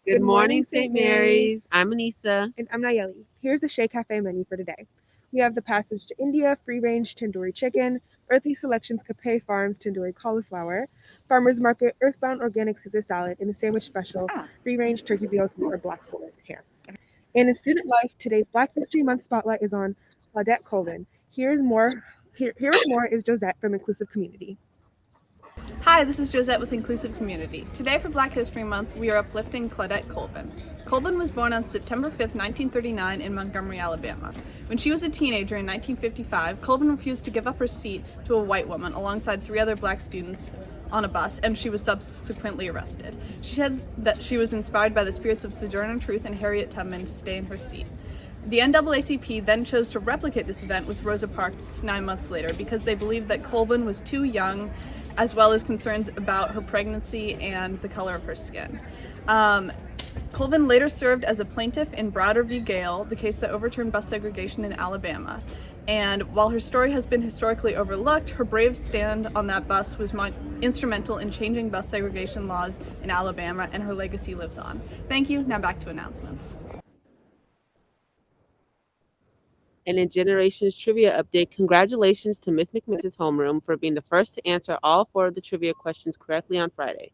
Good morning, St. Mary's. I'm Anissa. And I'm Nayeli. Here's the Shea Cafe menu for today. We have the Passage to India free range tandoori chicken, Earthy Selections Capay Farms tandoori cauliflower, Farmers Market Earthbound Organic Caesar salad, and the Sandwich Special free range turkey BLT or black forest ham. And in student life, today's Black History Month spotlight is on Claudette Colvin. Here with more is Josette from Inclusive Community. Hi, this is Josette with Inclusive Community. Today for Black History Month, we are uplifting Claudette Colvin. Colvin was born on September 5, 1939 in Montgomery, Alabama. When she was a teenager in 1955, Colvin refused to give up her seat to a white woman alongside 3 other black students on a bus, and she was subsequently arrested. She said that she was inspired by the spirits of Sojourner Truth and Harriet Tubman to stay in her seat. The NAACP then chose to replicate this event with Rosa Parks 9 months later because they believed that Colvin was too young, as well as concerns about her pregnancy and the color of her skin. Colvin later served as a plaintiff in Browder v. Gale, the case that overturned bus segregation in Alabama. And while her story has been historically overlooked, her brave stand on that bus was instrumental in changing bus segregation laws in Alabama, and her legacy lives on. Thank you. Now back to announcements. And in Generations Trivia Update, congratulations to Miss McMinch's homeroom for being the first to answer all 4 of the trivia questions correctly on Friday.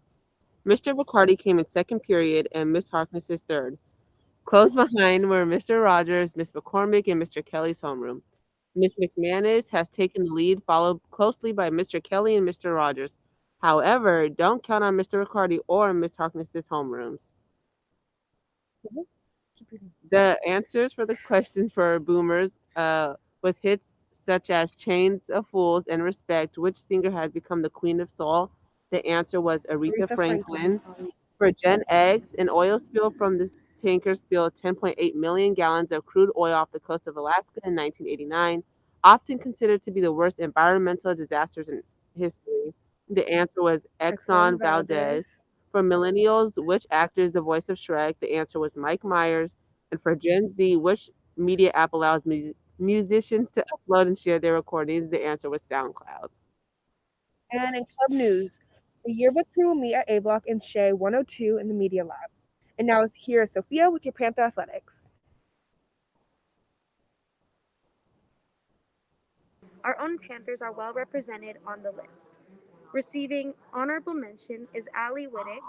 Mr. Riccardi came in second period and Miss Harkness' third. Close behind were Mr. Rogers, Miss McCormick, and Mr. Kelly's homeroom. Miss McManus has taken the lead, followed closely by Mr. Kelly and Mr. Rogers. However, don't count on Mr. Riccardi or Miss Harkness' homerooms. The answers for the questions for boomers with hits such as Chains of Fools and Respect, which singer has become the queen of soul? The answer was Aretha Franklin. For Gen X, an oil spill from the tanker spilled 10.8 million gallons of crude oil off the coast of Alaska in 1989, often considered to be the worst environmental disasters in history. The answer was Exxon Valdez. For millennials, which actor is the voice of Shrek? The answer was Mike Myers. And for Gen Z, which media app allows musicians to upload and share their recordings? The answer was SoundCloud. And in club news, the yearbook crew will meet at A Block in Shea 102 in the Media Lab. And now here is Sophia with your Panther Athletics. Our own Panthers are well represented on the list. Receiving honorable mention is Ali Wittick.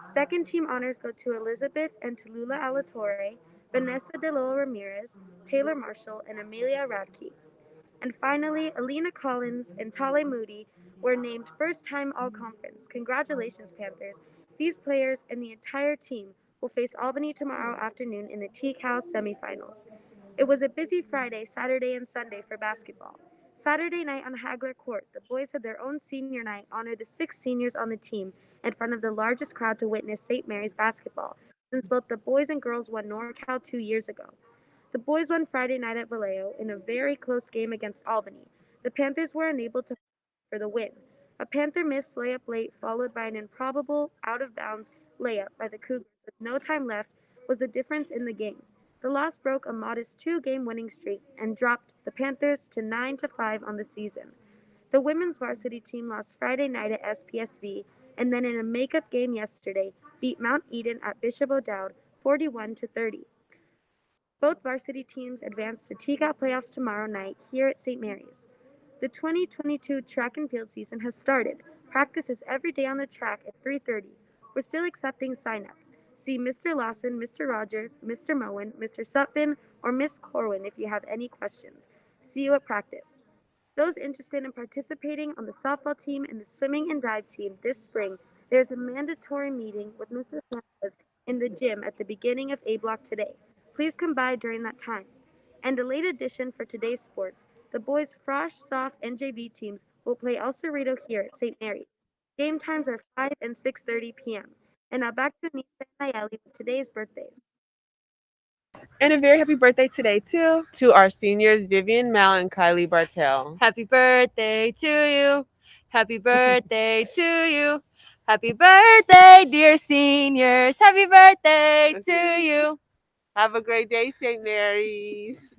Second team honors go to Elizabeth and Tallulah Alatorre, Vanessa DeLoa Ramirez, Taylor Marshall, and Amelia Radke. And finally, Alina Collins and Tale Moody were named first-time All-Conference. Congratulations, Panthers. These players and the entire team will face Albany tomorrow afternoon in the T-Cal semifinals. It was a busy Friday, Saturday, and Sunday for basketball. Saturday night on Hagler Court, the boys had their own senior night, honor the 6 seniors on the team in front of the largest crowd to witness St. Mary's basketball, since both the boys and girls won NorCal 2 years ago. The boys won Friday night at Vallejo in a very close game against Albany. The Panthers were unable to for the win. A Panther missed layup late, followed by an improbable out-of-bounds layup by the Cougars with no time left, was the difference in the game. The loss broke a modest 2-game winning streak and dropped the Panthers to 9-5 on the season. The women's varsity team lost Friday night at SPSV, and then in a makeup game yesterday, beat Mount Eden at Bishop O'Dowd 41-30. Both varsity teams advance to T-Cal playoffs tomorrow night here at St. Mary's. The 2022 track and field season has started. Practice is every day on the track at 3:30. We're still accepting sign-ups. See Mr. Lawson, Mr. Rogers, Mr. Moen, Mr. Sutphin, or Miss Corwin if you have any questions. See you at practice. Those interested in participating on the softball team and the swimming and dive team this spring, there's a mandatory meeting with Mrs. Sanchez in the gym at the beginning of A Block today. Please come by during that time. And a late addition for today's sports, the boys' Frosh, Soft, and JV teams will play El Cerrito here at St. Mary's. Game times are 5 and 6:30 p.m. And now back to Anissa and Nayeli with today's birthdays. And a very happy birthday today, too. To our seniors, Vivian Mal and Kylie Bartell. Happy birthday to you. Happy birthday to you. Happy birthday, dear seniors. Happy birthday to you. Have a great day, St. Mary's.